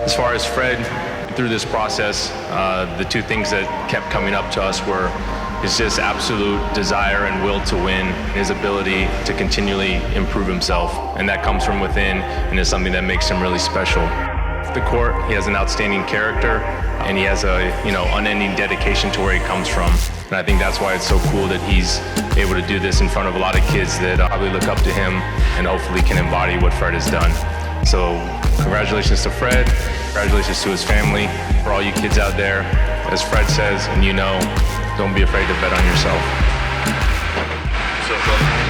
As far as Fred, through this process, the two things that kept coming up to us were his just absolute desire and will to win, his ability to continually improve himself, and that comes from within and is something that makes him really special. Off the court, he has an outstanding character, and he has a unending dedication to where he comes from. And I think that's why it's so cool that he's able to do this in front of a lot of kids that probably look up to him and hopefully can embody what Fred has done. So congratulations to Fred, congratulations to his family. For all you kids out there, as Fred says, and don't be afraid to bet on yourself. What's up, brother?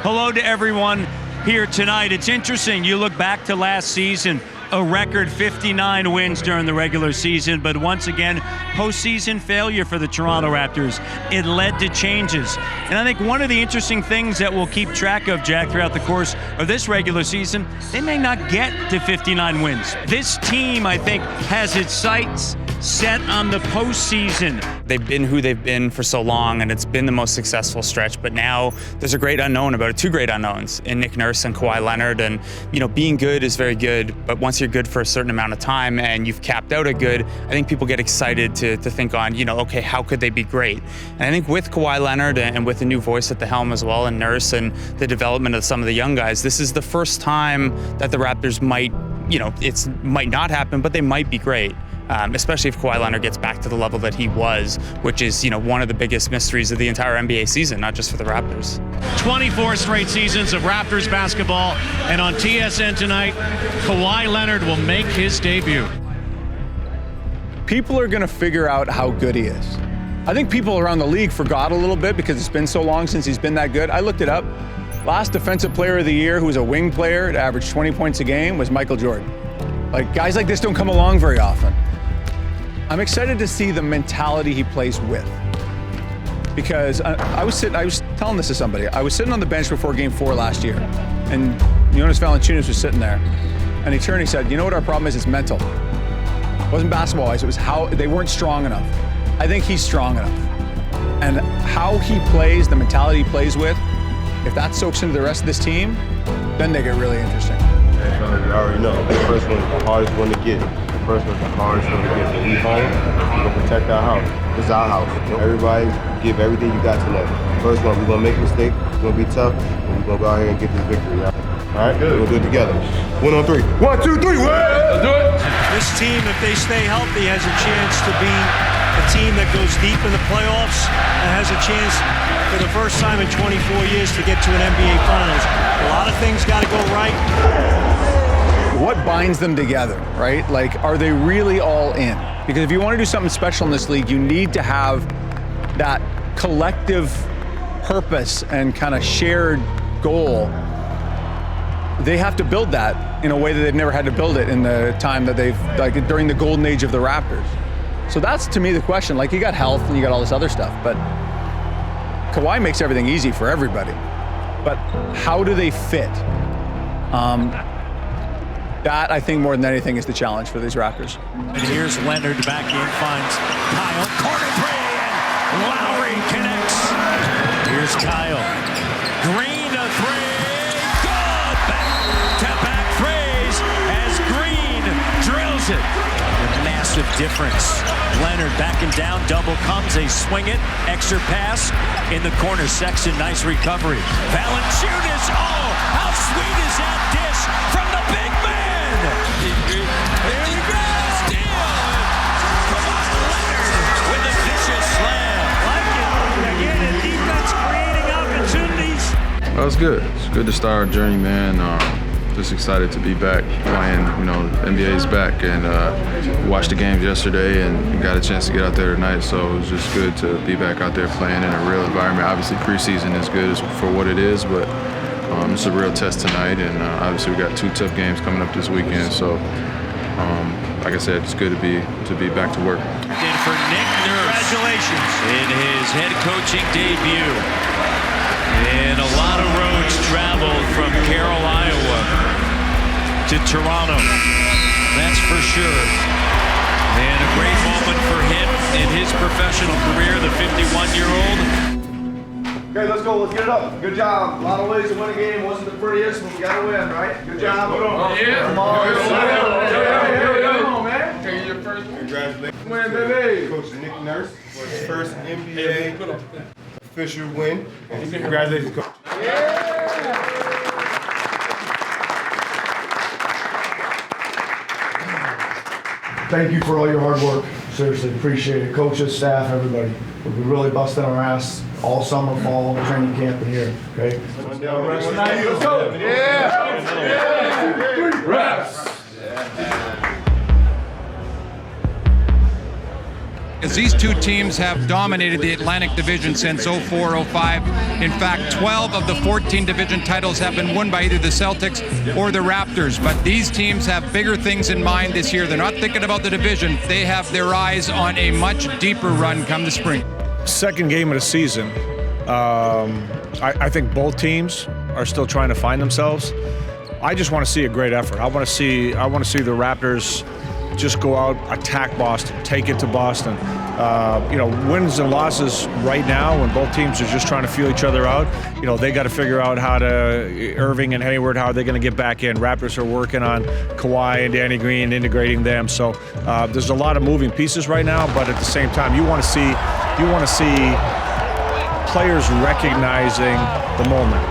Hello to everyone here tonight. It's interesting, you look back to last season, a record 59 wins during the regular season, but once again, postseason failure for the Toronto Raptors. It led to changes. And I think one of the interesting things that we'll keep track of, Jack, throughout the course of this regular season, they may not get to 59 wins. This team, I think, has its sights set on the postseason. They've been who they've been for so long, and it's been the most successful stretch, but now there's a great unknown about it, two great unknowns in Nick Nurse and Kawhi Leonard. And being good is very good, but once you're good for a certain amount of time and you've capped out at good, I think people get excited to think on, okay, how could they be great? And I think with Kawhi Leonard and with the new voice at the helm as well, and Nurse and the development of some of the young guys, this is the first time that the Raptors might not happen, but they might be great. Especially if Kawhi Leonard gets back to the level that he was, which is, one of the biggest mysteries of the entire NBA season, not just for the Raptors. 24 straight seasons of Raptors basketball, and on TSN tonight, Kawhi Leonard will make his debut. People are going to figure out how good he is. I think people around the league forgot a little bit because it's been so long since he's been that good. I looked it up. Last Defensive Player of the Year, who was a wing player to average 20 points a game, was Michael Jordan. Guys like this don't come along very often. I'm excited to see the mentality he plays with. Because I was telling this to somebody. I was sitting on the bench before Game 4 last year, and Jonas Valanciunas was sitting there, and he turned and he said, "You know what our problem is? It's mental. It wasn't basketball-wise, it was how they weren't strong enough. I think he's strong enough. And how he plays, the mentality he plays with, if that soaks into the rest of this team, then they get really interesting." You already know, the first one is the hardest one to get. The first one is the hardest one to get. When we home, we're going to protect our house. This is our house. Everybody give everything you got tonight. First one, we're going to make a mistake, it's going to be tough, and we're going to go out here and get this victory. All right? We're going to do it together. 1 on 3. 1, 2, 3, let's do it! This team, if they stay healthy, has a chance to be a team that goes deep in the playoffs and has a chance for the first time in 24 years to get to an NBA Finals. A lot of things got to go right. What binds them together, right? Are they really all in? Because if you want to do something special in this league, you need to have that collective purpose and kind of shared goal. They have to build that in a way that they've never had to build it in the time that they've, during the golden age of the Raptors. So that's, to me, the question. You got health and you got all this other stuff, but Kawhi makes everything easy for everybody. But how do they fit? That, I think, more than anything, is the challenge for these Raptors. And here's Leonard back in, finds Kyle. Corner three, and Lowry connects. Here's Kyle. Green a three. Good. Back-to-back threes as Green drills it. A massive difference. Leonard backing down, double comes, they swing it. Extra pass in the corner. Sexton, nice recovery. Valanciunas, how sweet is that dish from the big man? Here we go! Steal! Kawhi Leonard with a vicious slam. Like it. Again, the defense creating opportunities. Well, it's good. It's good to start our journey, man. Just excited to be back playing. The NBA is back, and watched the games yesterday and got a chance to get out there tonight. So it was just good to be back out there playing in a real environment. Obviously, preseason is good for what it is, but it's a real test tonight, and obviously we got 2 tough games coming up this weekend. So like I said, it's good to be back to work. And for Nick Nurse, congratulations in his head coaching debut. And a lot of roads traveled from Carroll, Iowa to Toronto. That's for sure. And a great moment for him in his professional career, the 51-year-old. Okay, let's go. Let's get it up. Good job. A lot of ways to win a game. Wasn't the prettiest, but we got to win, right? Good job. Yeah. Come on. Come on, man. Take your first win. Congratulations. Win, baby. Coach Nick Nurse for his first NBA official win. Congratulations, Coach. Thank you for all your hard work. Seriously, appreciate it. Coaches, staff, everybody. We've been really busting our ass all summer, fall, training camp in here. Okay? Let's go. Yeah. 3 reps. As these two teams have dominated the Atlantic Division since 04-05. In fact, 12 of the 14 division titles have been won by either the Celtics or the Raptors. But these teams have bigger things in mind this year. They're not thinking about the division. They have their eyes on a much deeper run come the spring. Second game of the season. I think both teams are still trying to find themselves. I just want to see a great effort. I want to see the Raptors just go out, attack Boston, take it to Boston. Wins and losses right now when both teams are just trying to feel each other out. They got to figure out how to, Irving and Hayward, how are they going to get back in. Raptors are working on Kawhi and Danny Green, integrating them. So there's a lot of moving pieces right now, but at the same time, you want to see players recognizing the moment.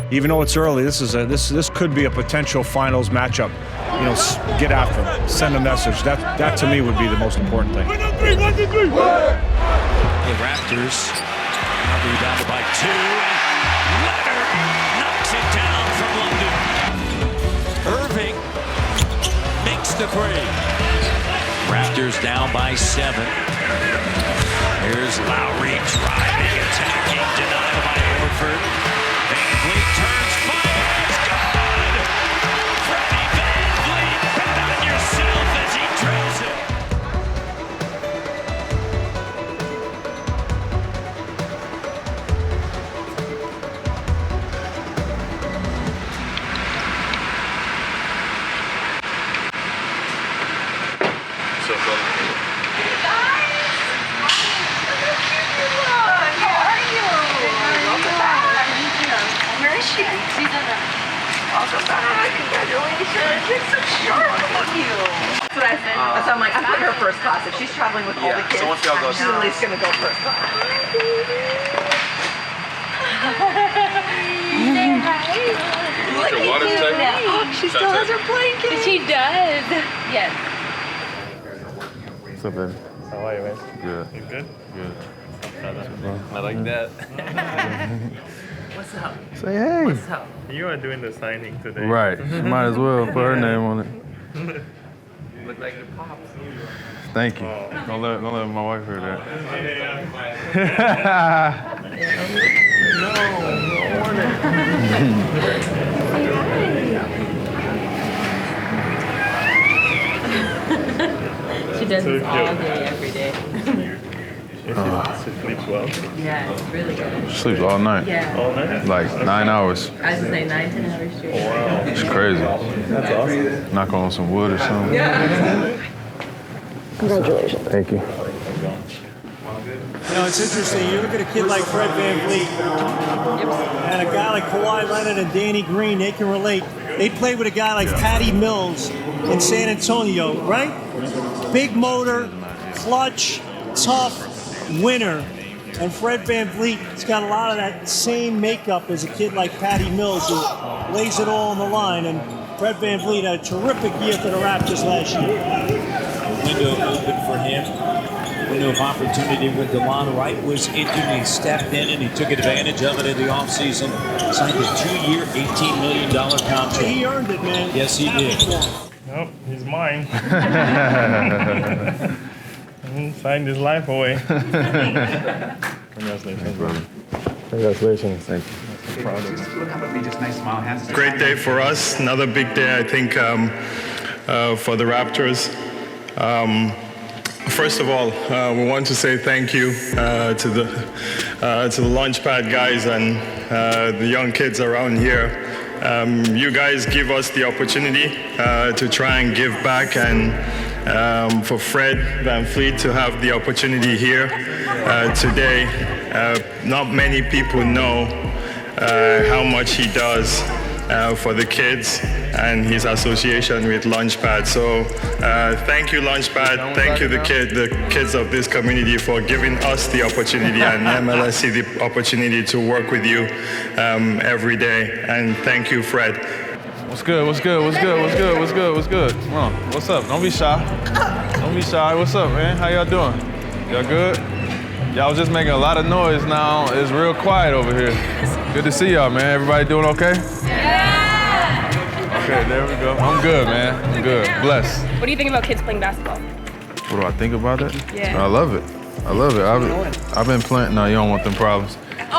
Even though it's early, this could be a potential finals matchup. Get after them, send a message. That to me would be the most important thing. The Raptors are rebounded by 2. Leonard knocks it down from London. Irving makes the 3. Raptors down by 7. Here's Lowry driving, attacking, denied by Horford. VanVleet turns, fires, good! Fred VanVleet, bet on yourself as he drills it. That's what I said. So I'm like, I put her first class. If she's traveling with all the kids, so she's at least going to go first class. Look at you now. She still has her blanket. She does. Yes. What's up, baby? How are you, man? Good. You good? Good. I like that. What's up? Say hey. What's up? You are doing the signing today. Right. Might as well put her name on it. Look like your pops. Thank you. Don't let my wife hear that. She does this all day, every day. She sleeps well. Yeah, it's really good. She sleeps all night. Yeah. All night? Like 9 hours. I was gonna say 9-10 hours straight. Oh, wow. It's crazy. That's awesome. Knock on some wood or something. Yeah. Congratulations. Thank you. It's interesting. You look at a kid like Fred VanVleet and a guy like Kawhi Leonard and Danny Green, they can relate. They played with a guy like Patty Mills in San Antonio, right? Big motor, clutch, tough, winner. And Fred VanVleet's got a lot of that same makeup as a kid like Patty Mills who lays it all on the line. And Fred VanVleet had a terrific year for the Raptors last year. Window open for him. Window of opportunity when DeLon Wright was injured. He stepped in and he took advantage of it in the offseason. Signed a 2-year, $18 million contract. He earned it, man. Yes, he did. Nope, he's mine. Signed his life away. Congratulations, brother. Congratulations. Thank you. Great day for us. Another big day. I think for the Raptors. First of all, we want to say thank you to the Launchpad guys and the young kids around here. You guys give us the opportunity to try and give back, and for Fred VanVleet to have the opportunity here today. Not many people know how much he does for the kids and his association with Launchpad. So thank you, Launchpad. Thank you, the kids of this community, for giving us the opportunity and MLSE the opportunity to work with you every day. And thank you, Fred. What's good? What's good? What's good? What's good? What's good? What's good? Come on. What's up? Don't be shy. Don't be shy. What's up, man? How y'all doing? Y'all good? Y'all was just making a lot of noise now. It's real quiet over here. Good to see y'all, man. Everybody doing okay? Yeah! Okay, there we go. I'm good, man. I'm good. Blessed. What do you think about kids playing basketball? What do I think about it? Yeah. I love it. I love it. I've been playing. No, you don't want them problems. Oh!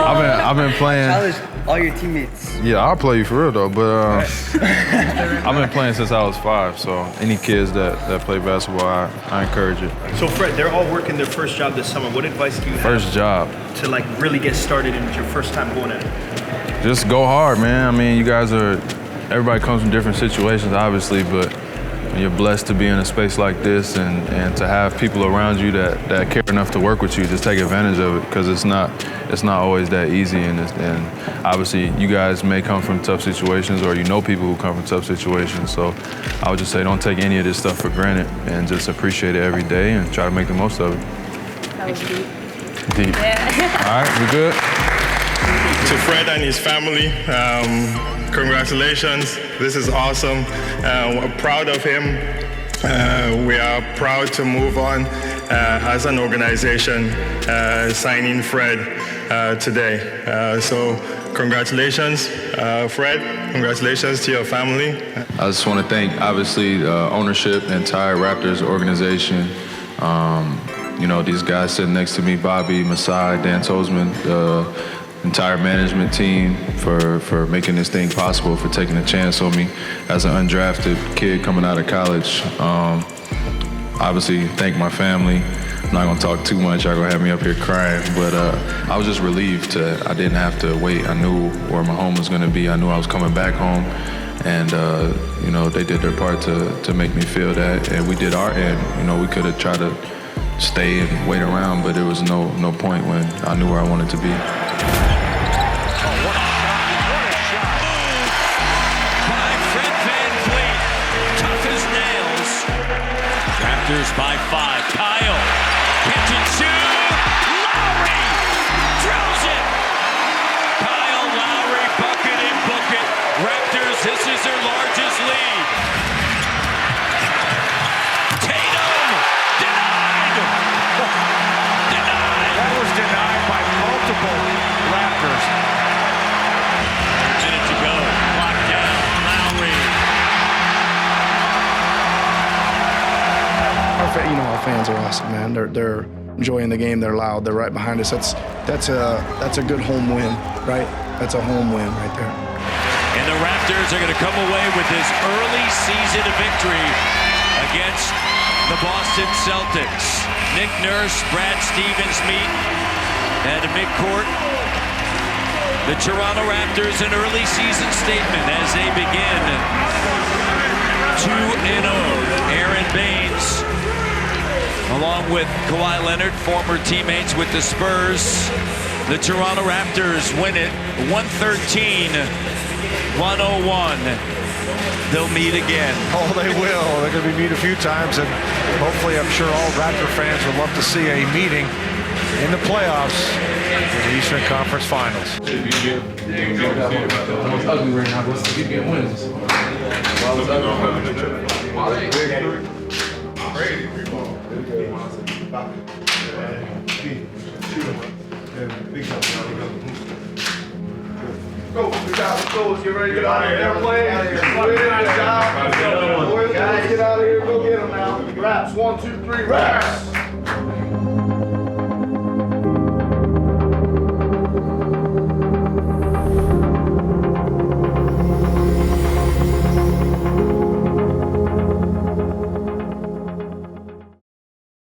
I've been playing. Challenge all your teammates. Yeah, I'll play you for real though, but I've been playing since I was 5, so any kids that play basketball, I encourage it. So Fred, they're all working their first job this summer. What advice do you have? First job. To like really get started and it's your first time going at it? Just go hard, man. I mean, everybody comes from different situations, obviously, but you're blessed to be in a space like this and to have people around you that care enough to work with you. Just take advantage of it, because it's not always that easy. And obviously, you guys may come from tough situations, or you know people who come from tough situations. So I would just say, don't take any of this stuff for granted, and just appreciate it every day and try to make the most of it. That was deep. Deep. Yeah. All right, we good? To Fred and his family, congratulations. This is awesome. We're proud of him. We are proud to move on as an organization, signing Fred today. So congratulations, Fred. Congratulations to your family. I just want to thank, obviously, ownership, the entire Raptors organization. You know, these guys sitting next to me, Bobby, Masai, Dan Tozman, entire management team for making this thing possible, for taking a chance on me as an undrafted kid coming out of college. Obviously, thank my family. I'm not gonna talk too much, y'all gonna have me up here crying, but I was just relieved I didn't have to wait. I knew where my home was gonna be. I knew I was coming back home, and you know, they did their part to make me feel that, and we did our end. You know, we could have tried to stay and wait around, but there was no point when I knew where I wanted to be. Raptors by 5. Kyle, catch and shoot. Lowry drills it. Kyle Lowry, bucket and book it. Raptors, this is their largest lead. Tatum, denied. Denied. That was denied by multiple Raptors. A minute to go. Clock down. Lowry. You know, our fans are awesome, man. They're enjoying the game. They're loud. They're right behind us. That's a good home win, right? That's a home win right there. And the Raptors are going to come away with this early season victory against the Boston Celtics. Nick Nurse, Brad Stevens meet at midcourt. The Toronto Raptors, an early season statement as they begin 2-0. Aaron Baines, along with Kawhi Leonard, former teammates with the Spurs. The Toronto Raptors win it 113-101. They'll meet again. Oh, they will. They're going to be meet a few times, and hopefully I'm sure all Raptor fans would love to see a meeting in the playoffs in the Eastern Conference Finals. Go, get ready to get out of here. Airplane. Good job. Get out of here. Go get them now. Raps. 1, 2, 3. Raps.